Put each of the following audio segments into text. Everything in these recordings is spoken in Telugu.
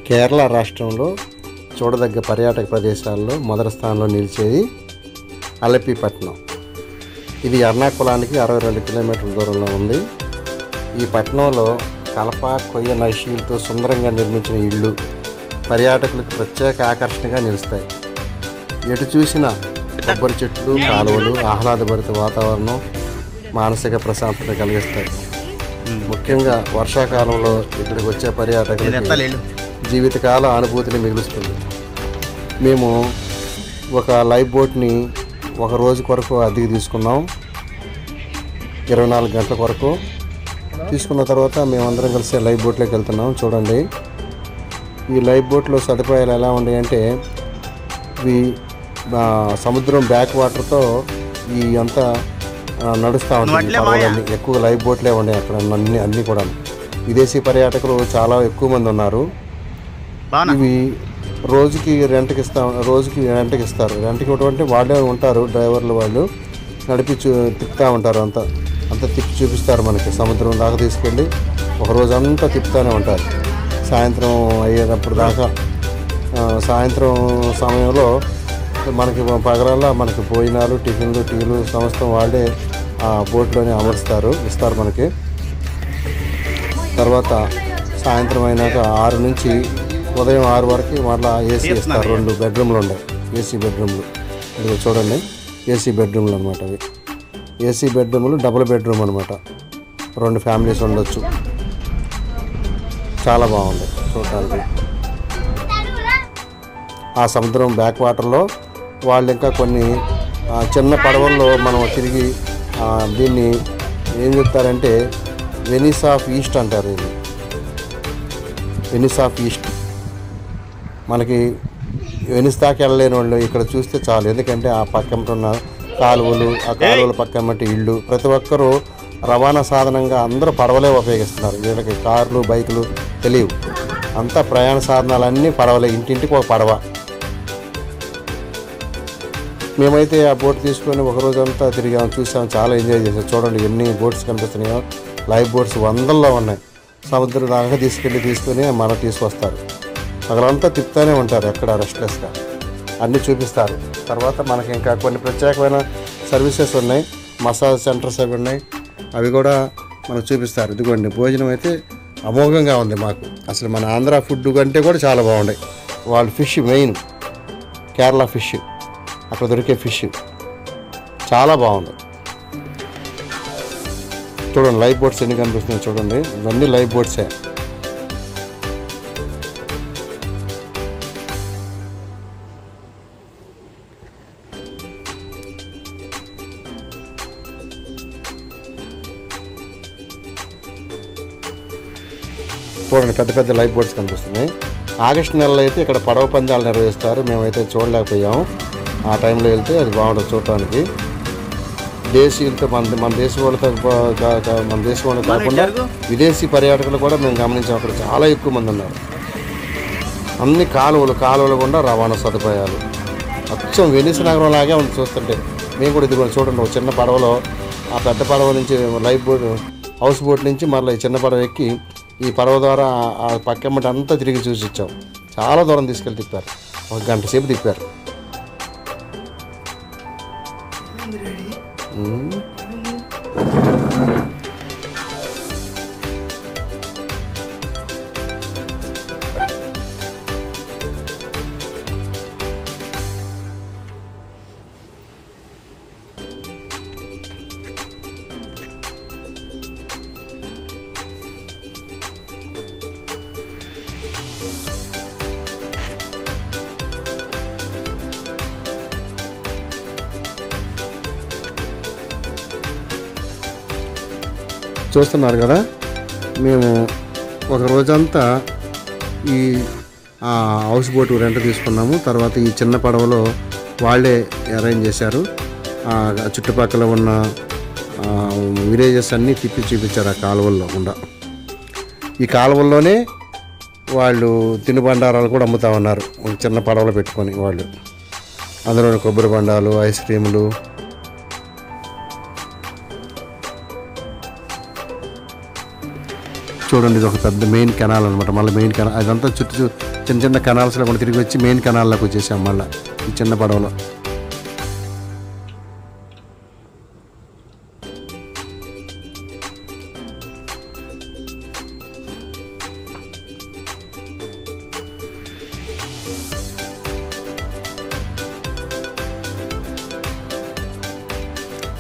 కేరళ రాష్ట్రంలో చూడదగ్గ పర్యాటక ప్రదేశాల్లో మొదటి స్థానంలో నిలిచేది అలపి పట్టణం. ఇది ఎర్నాకుళానికి 62 కిలోమీటర్ల దూరంలో ఉంది. ఈ పట్టణంలో కలప, కొయ్య నైషీలతో సుందరంగా నిర్మించిన ఇళ్ళు పర్యాటకులకు ప్రత్యేక ఆకర్షణగా నిలుస్తాయి. ఎటు చూసినా కొబ్బరి చెట్లు, కాలువలు, ఆహ్లాదభరిత వాతావరణం మానసిక ప్రశాంతత కలిగిస్తాయి. ముఖ్యంగా వర్షాకాలంలో ఇక్కడికి వచ్చే పర్యాటకులకు జీవితకాల అనుభూతిని మిగులుస్తుంది. మేము ఒక లైఫ్ బోట్ని ఒక రోజు కొరకు అద్దెకి తీసుకున్నాం. 24 గంటల కొరకు తీసుకున్న తర్వాత మేమందరం కలిసి లైఫ్ బోట్లోకి వెళ్తున్నాం. చూడండి, ఈ లైఫ్ బోట్లో సదుపాయాలు ఎలా ఉన్నాయంటే, ఇవి సముద్రం బ్యాక్ వాటర్తో ఈ అంతా నడుస్తూ ఉంటుంది. పడవలన్నీ ఎక్కువ లైఫ్ బోట్లే ఉన్నాయి అక్కడ అన్నీ కూడా. విదేశీ పర్యాటకులు చాలా ఎక్కువ మంది ఉన్నారు. ఇవి రోజుకి రెంట్కి ఇస్తారు. రెంట్కి ఇవ్వడం అంటే వాళ్ళే ఉంటారు, డ్రైవర్లు వాళ్ళు నడిపి తిప్పుతూ ఉంటారు. అంతా తిప్పి చూపిస్తారు మనకి. సముద్రం దాకా తీసుకెళ్ళి ఒక రోజు అంతా తిప్పుతూనే ఉంటారు. సాయంత్రం అయ్యేటప్పుడు దాకా. సాయంత్రం సమయంలో మనకి పగలల్లా మనకి భోజనాలు, టిఫిన్లు, టీలు సమస్తం వాళ్ళే ఆ బోట్లోనే ఇస్తారు మనకి. తర్వాత సాయంత్రం అయినాక 6 నుంచి ఉదయం 6 వరకు మళ్ళీ ఏసీ ఇస్తారు. 2 బెడ్రూమ్లు ఉన్నాయి, ఏసీ బెడ్రూమ్లు. ఇది చూడండి, ఏసీ బెడ్రూమ్లు అనమాట. అవి ఏసీ బెడ్రూమ్లు, డబుల్ బెడ్రూమ్ అనమాట. 2 ఫ్యామిలీస్ ఉండొచ్చు. చాలా బాగుంది చూడటానికి. ఆ సముద్రం బ్యాక్ వాటర్లో వాళ్ళు ఇంకా కొన్ని చిన్న పడవల్లో మనం తిరిగి దీన్ని ఏం చెప్తారంటే వెనిస్ ఆఫ్ ఈస్ట్ అంటారు. ఇది వెనిస్ ఆఫ్ ఈస్ట్. మనకి వెనిస్ దాకా వెళ్ళలేని వాళ్ళు ఇక్కడ చూస్తే చాలు. ఎందుకంటే ఆ పక్కన ఉన్న కాలువలు, ఆ కాలువల పక్కన ఇళ్ళు, ప్రతి ఒక్కరూ రవాణా సాధనంగా అందరూ పడవలే ఉపయోగిస్తున్నారు. వీళ్ళకి కార్లు, బైకులు తెలియవు. అంతా ప్రయాణ సాధనాలన్నీ పడవలే. ఇంటింటికి ఒక పడవ. మేమైతే ఆ బోట్ తీసుకొని ఒకరోజు అంతా తిరిగాము, చూసాము, చాలా ఎంజాయ్ చేసాం. చూడండి ఎన్ని బోట్స్ కనిపిస్తున్నాయో. లైఫ్ బోట్స్ వందల్లో ఉన్నాయి. సముద్రం దాకా తీసుకొని మనం తీసుకొస్తారు. పగలంతా తిప్పుతూనే ఉంటారు, ఎక్కడ రెస్ట్లెస్గా అన్నీ చూపిస్తారు. తర్వాత మనకి ఇంకా కొన్ని ప్రత్యేకమైన సర్వీసెస్ ఉన్నాయి, మసాజ్ సెంటర్స్ అవి ఉన్నాయి. అవి కూడా మనకు చూపిస్తారు. ఇదిగోండి, భోజనం అయితే అమోఘంగా ఉంది మాకు. అసలు మన ఆంధ్ర ఫుడ్ కంటే కూడా చాలా బాగున్నాయి. వాళ్ళు ఫిష్ మెయిన్ కేరళ ఫిష్, అక్కడ దొరికే ఫిష్ చాలా బాగుంది. చూడండి లైఫ్ బోట్స్ ఎన్ని కనిపిస్తున్నాయి చూడండి. ఇవన్నీ లైఫ్ బోట్సే. చూడండి పెద్ద పెద్ద లైఫ్ బోట్స్ కనిపిస్తున్నాయి. ఆగస్టు నెలలో అయితే ఇక్కడ పడవ పందాలు నిర్వహిస్తారు. మేమైతే చూడలేకపోయాము. ఆ టైంలో వెళ్తే అది బాగుంటుంది చూడటానికి. దేశీయులతో మన దేశం వాళ్ళు కాకుండా విదేశీ పర్యాటకులు కూడా మేము గమనించాం. అక్కడ చాలా ఎక్కువ మంది ఉన్నారు. అన్ని కాలువలు గుండా రవాణా సదుపాయాలు. అచ్చం వెనిస్ నగరం లాగే ఉంది చూస్తుంటే. మేము కూడా ఇది చూడండి, ఒక చిన్న పడవలో ఆ పెద్ద పడవ నుంచి లైఫ్ బోట్, హౌస్ బోట్ నుంచి మళ్ళీ ఈ చిన్న పడవ ఎక్కి ఈ పడవ ద్వారా ఆ పక్కమ్మటి అంతా తిరిగి చూసి ఇచ్చాం. చాలా దూరం తీసుకెళ్ళి తిప్పారు. 1 గంట సేపు తిప్పారు. చూస్తున్నారు కదా, మేము ఒక రోజంతా ఈ హౌస్ బోట్ రెంట్ తీసుకున్నాము. తర్వాత ఈ చిన్న పడవలో వాళ్ళే అరేంజ్ చేశారు. చుట్టుపక్కల ఉన్న విలేజెస్ అన్నీ తిప్పి చూపించారు. ఆ కాలువల్లో గుండా, ఈ కాలువల్లోనే వాళ్ళు తినుబండారాలు కూడా అమ్ముతూ ఉన్నారు. ఒక చిన్న పడవలు పెట్టుకొని వాళ్ళు. అందులో కొబ్బరి బండాలు, ఐస్ క్రీములు, చూడండి, ఇది ఒక పెద్ద మెయిన్ కెనాల్ అనమాట. మళ్ళీ మెయిన్ కెనాల్ అదంతా చుట్టూ చిన్న చిన్న కెనాల్స్లో కూడా తిరిగి వచ్చి మెయిన్ కెనాల్లోకి వచ్చేసాం మళ్ళీ ఈ చిన్న పడవలో.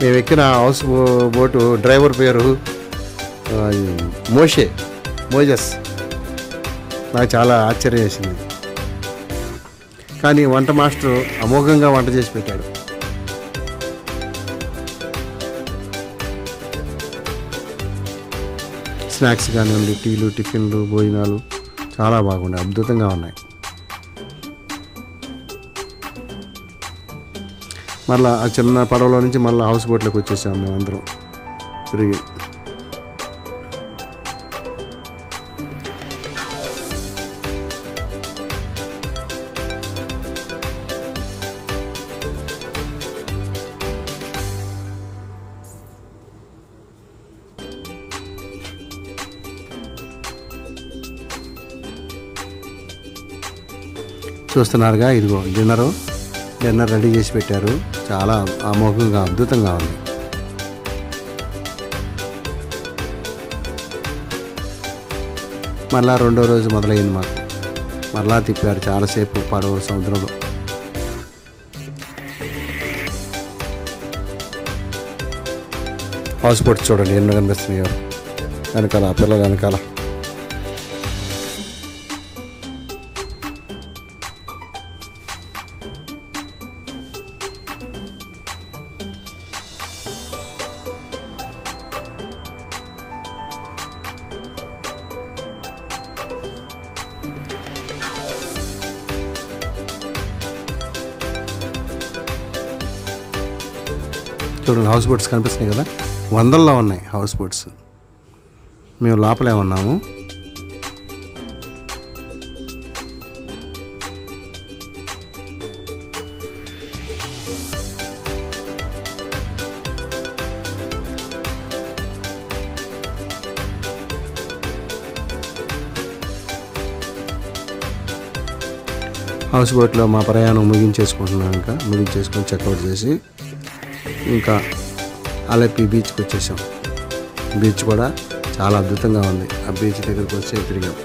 మేము ఎక్కిన హౌస్ బోటు డ్రైవర్ పేరు మోజెస్. నాకు చాలా ఆశ్చర్యం వేసింది. కానీ వంట మాస్టర్ అమోఘంగా వంట చేసి పెట్టాడు. స్నాక్స్ కానివ్వండి, టీలు, టిఫిన్లు, భోజనాలు చాలా బాగున్నాయి, అద్భుతంగా ఉన్నాయి. మళ్ళీ ఆ చిన్న పడవలో నుంచి మళ్ళీ హౌస్ బోట్లోకి వచ్చేసాం మేమందరం తిరిగి. చూస్తున్నారుగా, ఇదిగో డిన్నర్ రెడీ చేసి పెట్టారు. చాలా అమోఘంగా అద్భుతంగా ఉంది. మళ్ళా రెండో రోజు మొదలైంది మాకు. మరలా తిప్పారు చాలాసేపు పడవ సముద్రంలో. హౌస్ బోట్స్ చూడండి ఎన్నో కనిపిస్తున్నాయో వెనకాల, పిల్లలు వెనకాల. చూడండి, హౌస్ బోట్స్ కనిపిస్తున్నాయి కదా, వందల్లో ఉన్నాయి హౌస్ బోట్స్. మేము లోపలే ఉన్నాము. హౌస్ బోట్లో మా ప్రయాణం ముగించేసుకుంటున్నాం. ముగించేసుకొని చెక్అవుట్ చేసి ఇంకా అలపి బీచ్కి వచ్చేసాం. బీచ్ కూడా చాలా అద్భుతంగా ఉంది. ఆ బీచ్ దగ్గరికి వచ్చి తిరిగాం.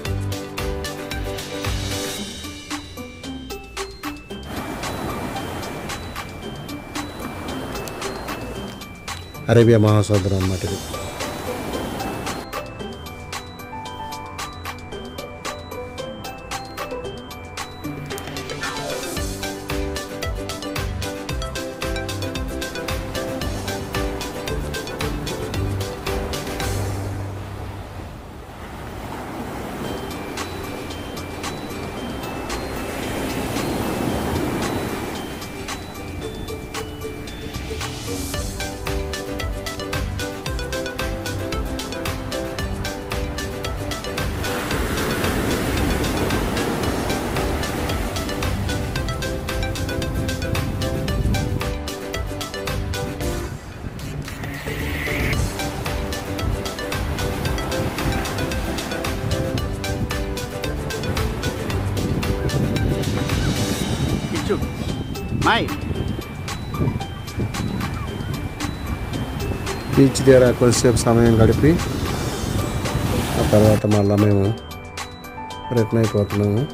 అరేబియా మహాసముద్రం అన్నమాట ఇది. బీచ్ దగ్గర కొద్దిసేపు సమయం గడిపి ఆ తర్వాత మళ్ళీ మేము రిటర్న్ అయిపోతున్నాము.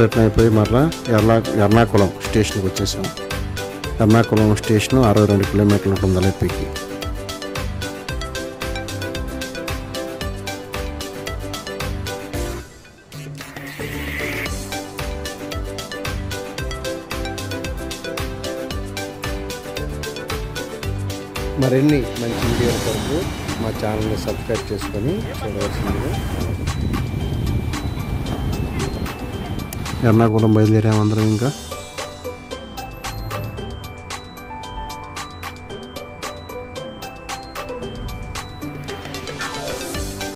రిటర్న్ అయిపోయి మరలా ఎర్నాకుళం స్టేషన్కి వచ్చేసాం. ఎర్నాకుళం స్టేషన్ 62 కిలోమీటర్లు ఉంటుంది అలెప్పీకి. మరిన్ని మంచి వీడియోల కొరకు మా ఛానల్ని సబ్స్క్రైబ్ చేసుకొని చూడవలసిందిగా. ఎర్నాకుళం బయలుదేరాము అందరం ఇంకా.